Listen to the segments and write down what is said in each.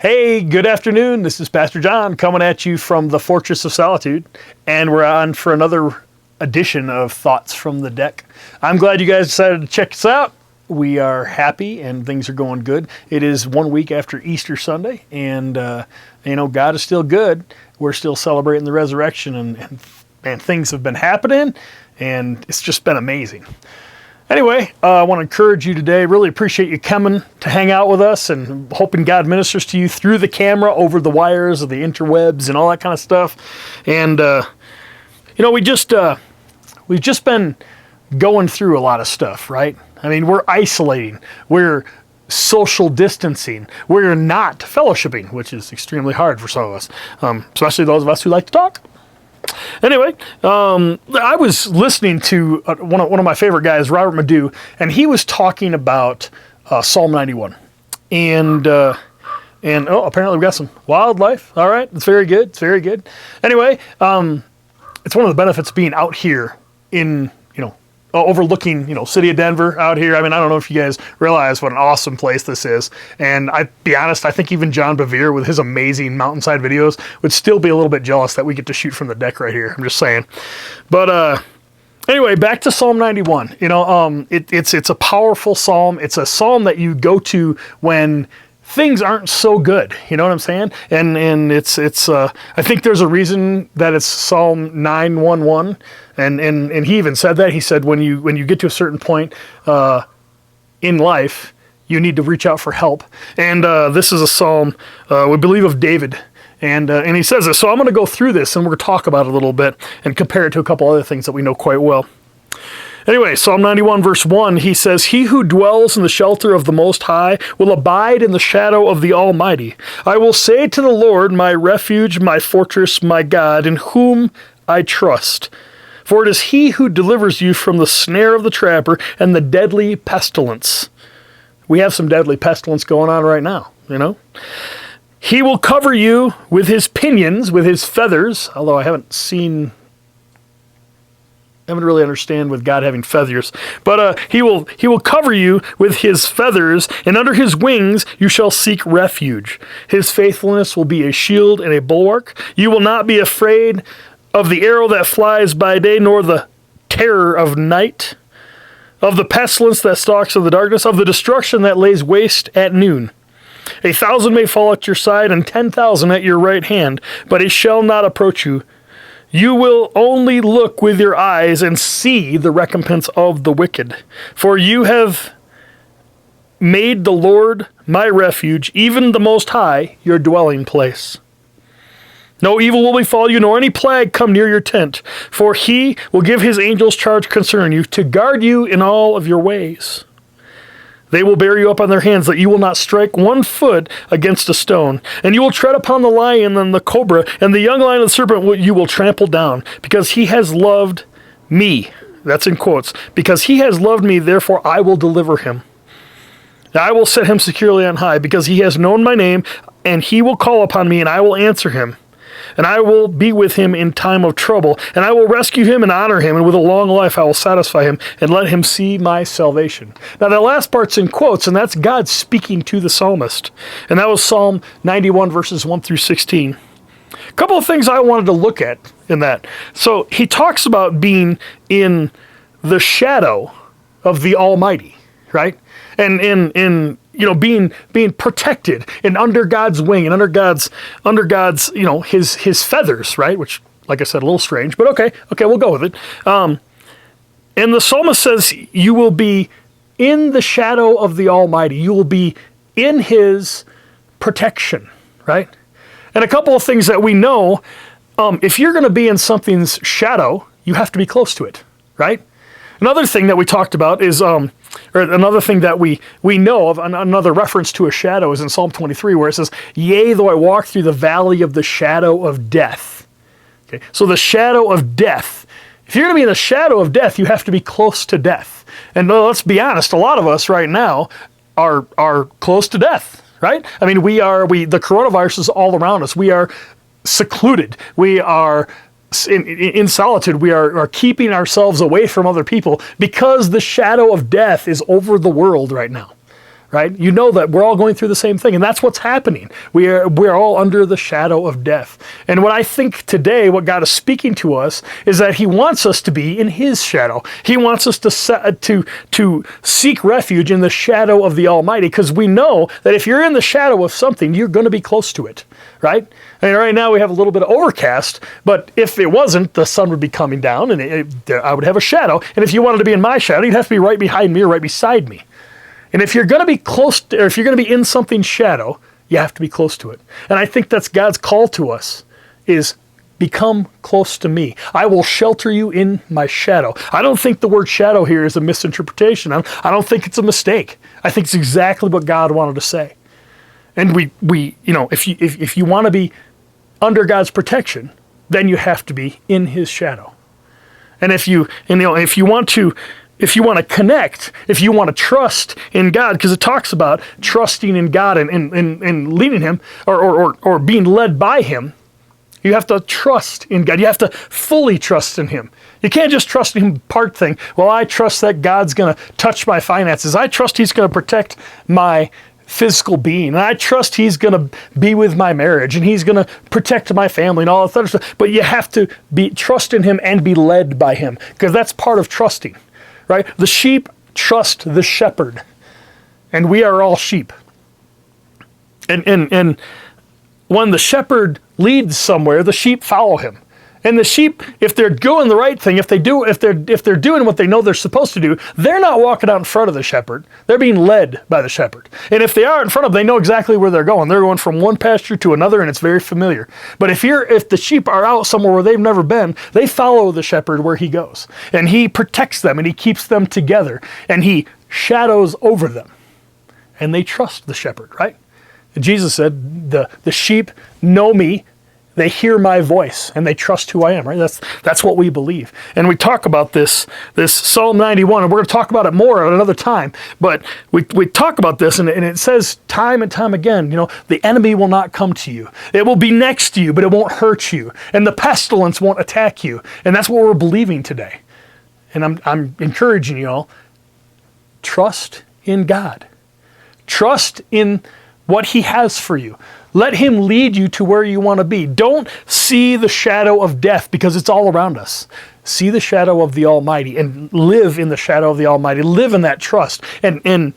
Hey, good afternoon. This is Pastor John coming at you from the Fortress of Solitude, and we're on for another edition of Thoughts from the Deck. I'm glad you guys decided to check us out. We are happy and things are going good. It is 1 week after Easter Sunday, and God is still good. We're still celebrating the resurrection, and things have been happening, and it's just been amazing. Anyway, I want to encourage you today. Really appreciate you coming to hang out with us, and hoping God ministers to you through the camera, over the wires of the interwebs and all that kind of stuff. And we've just been going through a lot of stuff, right? I mean, we're isolating, we're social distancing, we're not fellowshipping, which is extremely hard for some of us, especially those of us who like to talk. Anyway, I was listening to one of my favorite guys, Robert Madu, and he was talking about Psalm 91. And apparently we've got some wildlife. All right, it's very good. It's very good. Anyway, it's one of the benefits of being out here in, overlooking, city of Denver out here. I mean, I don't know if you guys realize what an awesome place this is. And I'd be honest, I think even John Bevere with his amazing mountainside videos would still be a little bit jealous that we get to shoot from the deck right here. I'm just saying. But anyway, back to Psalm 91. It's a powerful psalm. It's a psalm that you go to when things aren't so good, you know what I'm saying? And it's I think there's a reason that it's Psalm 911, and he even said that. He said when you get to a certain point in life, you need to reach out for help. And this is a psalm we believe of David, and he says this. So I'm going to go through this, and we're going to talk about it a little bit and compare it to a couple other things that we know quite well. Anyway, Psalm 91 verse 1, he says, "He who dwells in the shelter of the Most High will abide in the shadow of the Almighty. I will say to the Lord, my refuge, my fortress, my God, in whom I trust. For it is he who delivers you from the snare of the trapper and the deadly pestilence." We have some deadly pestilence going on right now, "He will cover you with his pinions, with his feathers," although I haven't really understand with God having feathers. But he will cover you with his feathers, and under his wings you shall seek refuge. His faithfulness will be a shield and a bulwark. You will not be afraid of the arrow that flies by day, nor the terror of night, of the pestilence that stalks in the darkness, of the destruction that lays waste at noon. 1,000 may fall at your side, and 10,000 at your right hand, but it shall not approach you. You will only look with your eyes and see the recompense of the wicked. For you have made the Lord my refuge, even the Most High, your dwelling place. No evil will befall you, nor any plague come near your tent. For he will give his angels charge concerning you, to guard you in all of your ways. They will bear you up on their hands, that you will not strike one foot against a stone. And you will tread upon the lion and the cobra, and the young lion and the serpent you will trample down. Because he has loved me. That's in quotes. Because he has loved me, therefore I will deliver him. I will set him securely on high, because he has known my name, and he will call upon me, and I will answer him. And I will be with him in time of trouble, and I will rescue him and honor him, and with a long life I will satisfy him and let him see my salvation. Now that last part's in quotes, and that's God speaking to the psalmist. And that was Psalm 91 verses 1 through 16. A couple of things I wanted to look at in that. So he talks about being in the shadow of the Almighty, right? And being protected and under God's wing and under God's his feathers, right? Which, like I said, a little strange, but okay, we'll go with it. And the psalmist says, you will be in the shadow of the Almighty. You will be in his protection, right? And a couple of things that we know, if you're going to be in something's shadow, you have to be close to it, right? Another thing that we talked about is, or another thing that we know of, another reference to a shadow is in Psalm 23, where it says, "Yea, though I walk through the valley of the shadow of death." Okay, so the shadow of death. If you're going to be in the shadow of death, you have to be close to death. And let's be honest, a lot of us right now are close to death, right? I mean, the coronavirus is all around us. We are secluded. We are in solitude. We are keeping ourselves away from other people because the shadow of death is over the world right now, right? You know that we're all going through the same thing, and that's what's happening. We're all under the shadow of death. And what I think today, what God is speaking to us, is that He wants us to be in His shadow. He wants us to seek refuge in the shadow of the Almighty, because we know that if you're in the shadow of something, you're going to be close to it, right? I mean, right now we have a little bit of overcast, but if it wasn't, the sun would be coming down, and I would have a shadow. And if you wanted to be in my shadow, you'd have to be right behind me or right beside me. And if you're going to be close to, or if you're going to be in something's shadow, you have to be close to it. And I think that's God's call to us, is become close to me. I will shelter you in my shadow. I don't think the word shadow here is a misinterpretation. I don't think it's a mistake. I think it's exactly what God wanted to say. And we if you want to be under God's protection, then you have to be in His shadow. And if you want to connect, if you want to trust in God, because it talks about trusting in God and leading Him or being led by Him, you have to trust in God. You have to fully trust in Him. You can't just trust in Him part thing. Well, I trust that God's going to touch my finances. I trust He's going to protect my physical being. And I trust He's going to be with my marriage, and He's going to protect my family and all that other stuff. But you have to trust in Him and be led by Him, because that's part of trusting. Right? The sheep trust the shepherd, and we are all sheep. And when the shepherd leads somewhere, the sheep follow him. And the sheep, if they're doing the right thing, if they're doing what they know they're supposed to do, they're not walking out in front of the shepherd. They're being led by the shepherd. And if they are in front of them, they know exactly where they're going. They're going from one pasture to another, and it's very familiar. But if the sheep are out somewhere where they've never been, they follow the shepherd where he goes. And he protects them, and he keeps them together, and he shadows over them. And they trust the shepherd, right? And Jesus said, the sheep know me, they hear my voice, and they trust who I am, right? That's what we believe. And we talk about this Psalm 91, and we're going to talk about it more at another time. But we talk about this, and it says time and time again, the enemy will not come to you. It will be next to you, but it won't hurt you. And the pestilence won't attack you. And that's what we're believing today. And I'm encouraging you all, trust in God. Trust in what He has for you. Let Him lead you to where you want to be. Don't see the shadow of death, because it's all around us. See the shadow of the Almighty and live in the shadow of the Almighty. Live in that trust and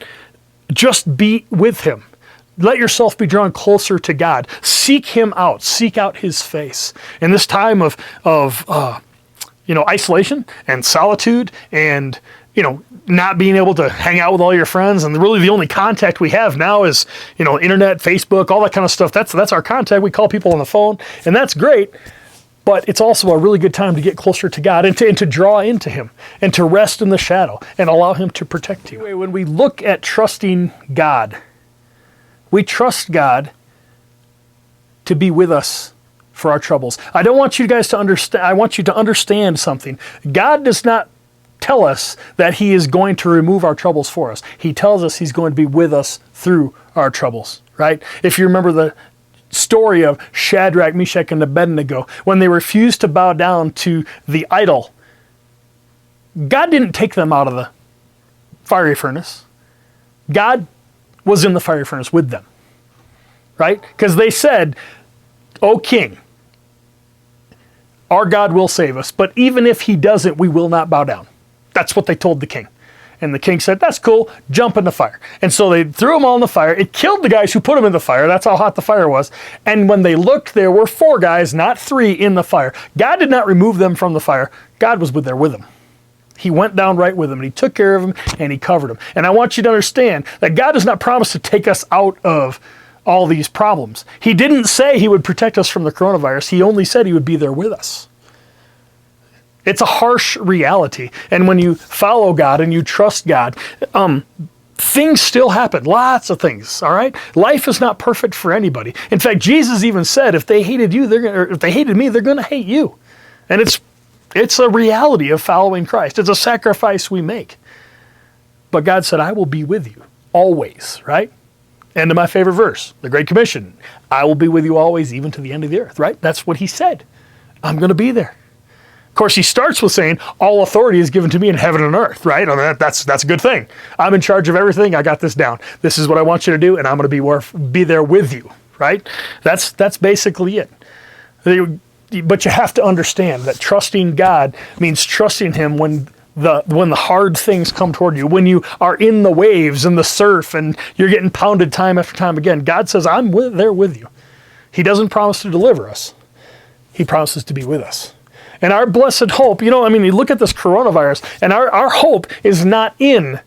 just be with Him. Let yourself be drawn closer to God. Seek Him out. Seek out His face. In this time of isolation and solitude and not being able to hang out with all your friends, and really the only contact we have now is, internet, Facebook, all that kind of stuff. That's our contact. We call people on the phone, and that's great, but it's also a really good time to get closer to God and to draw into Him and to rest in the shadow and allow Him to protect you. Anyway, when we look at trusting God, we trust God to be with us for our troubles. I don't want you guys to understand. I want you to understand something. God does not tell us that He is going to remove our troubles for us. He tells us He's going to be with us through our troubles, right? If you remember the story of Shadrach, Meshach, and Abednego, when they refused to bow down to the idol, God didn't take them out of the fiery furnace. God was in the fiery furnace with them, right? Because they said, "O King, our God will save us, but even if He doesn't, we will not bow down." That's what they told the king. And the king said, "That's cool, jump in the fire." And so they threw them all in the fire. It killed the guys who put them in the fire. That's how hot the fire was. And when they looked, there were 4 guys, not 3, in the fire. God did not remove them from the fire. God was there with them. He went down right with them, and He took care of them, and He covered them. And I want you to understand that God does not promise to take us out of all these problems. He didn't say He would protect us from the coronavirus. He only said He would be there with us. It's a harsh reality. And when you follow God and you trust God, things still happen. Lots of things, all right? Life is not perfect for anybody. In fact, Jesus even said, if they hated you, if they hated me, they're going to hate you. And it's a reality of following Christ. It's a sacrifice we make. But God said, "I will be with you always," right? End of my favorite verse, the Great Commission. "I will be with you always, even to the end of the earth," right? That's what He said. I'm going to be there. course, he starts with saying, all authority is given to me in heaven and earth, right? I mean, that's a good thing. I'm in charge of everything. I got this down. This is what I want you to do, and I'm going to be there with you, right? That's basically it. But you have to understand that trusting God means trusting him when the hard things come toward you, when you are in the waves and the surf and you're getting pounded time after time again. God says, I'm there with you. He doesn't promise to deliver us. He promises to be with us. And our blessed hope, you look at this coronavirus, and our hope is not in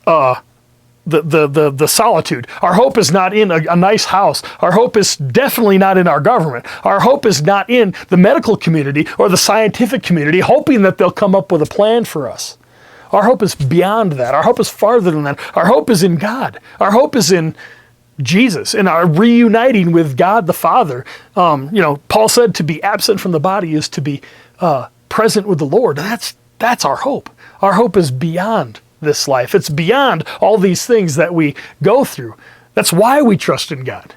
the solitude. Our hope is not in a nice house. Our hope is definitely not in our government. Our hope is not in the medical community or the scientific community, hoping that they'll come up with a plan for us. Our hope is beyond that. Our hope is farther than that. Our hope is in God. Our hope is in Jesus, and our reuniting with God the Father. Paul said to be absent from the body is to be present with the Lord. That's our hope. Our hope is beyond this life. It's beyond all these things that we go through. That's why we trust in God,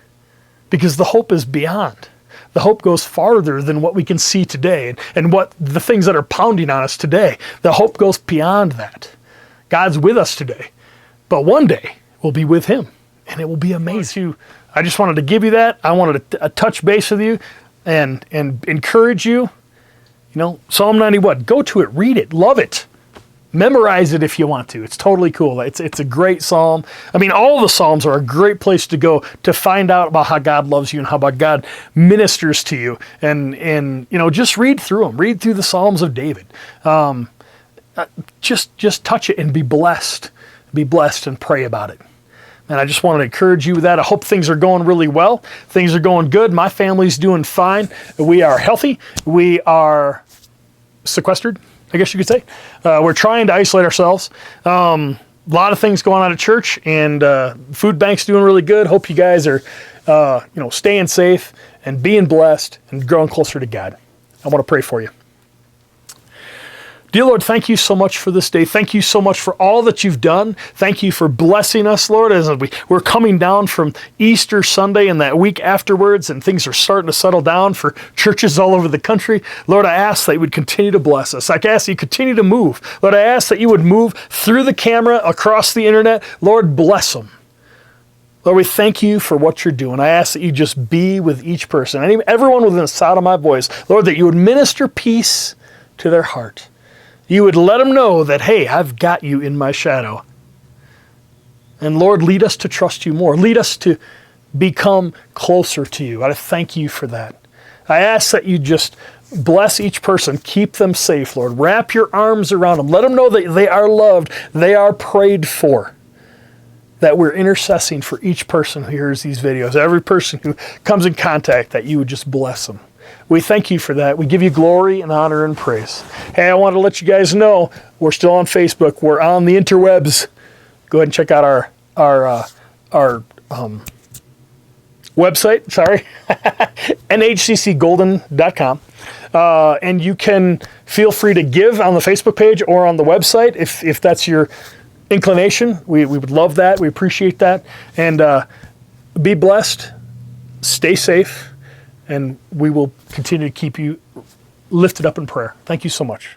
because the hope is beyond. The hope goes farther than what we can see today and what the things that are pounding on us today. The hope goes beyond that. God's with us today, but one day we'll be with him. And it will be amazing. I just wanted to give you that. I wanted to touch base with you and encourage you. Psalm 91, go to it, read it, love it. Memorize it if you want to. It's totally cool. It's a great psalm. All the psalms are a great place to go to find out about how God loves you and how about God ministers to you. And just read through them. Read through the Psalms of David. Just touch it and be blessed. Be blessed and pray about it. And I just want to encourage you with that. I hope things are going really well. Things are going good. My family's doing fine. We are healthy. We are sequestered, I guess you could say. We're trying to isolate ourselves. A lot of things going on at church, and food bank's doing really good. Hope you guys are staying safe and being blessed and growing closer to God. I want to pray for you. Dear Lord, thank you so much for this day. Thank you so much for all that you've done. Thank you for blessing us, Lord, as we're coming down from Easter Sunday and that week afterwards, and things are starting to settle down for churches all over the country. Lord, I ask that you would continue to bless us. I ask that you continue to move. Lord, I ask that you would move through the camera, across the internet. Lord, bless them. Lord, we thank you for what you're doing. I ask that you just be with each person, everyone within the sound of my voice. Lord, that you would minister peace to their heart. You would let them know that, hey, I've got you in my shadow. And Lord, lead us to trust you more. Lead us to become closer to you. I thank you for that. I ask that you just bless each person. Keep them safe, Lord. Wrap your arms around them. Let them know that they are loved. They are prayed for. That we're intercessing for each person who hears these videos. Every person who comes in contact, that you would just bless them. We thank you for that. We give you glory and honor and praise. Hey, I want to let you guys know we're still on Facebook. We're on the interwebs. Go ahead and check out our website. Sorry, nhccgolden.com. And you can feel free to give on the Facebook page or on the website if that's your inclination. We would love that. We appreciate that. And be blessed. Stay safe. And we will continue to keep you lifted up in prayer. Thank you so much.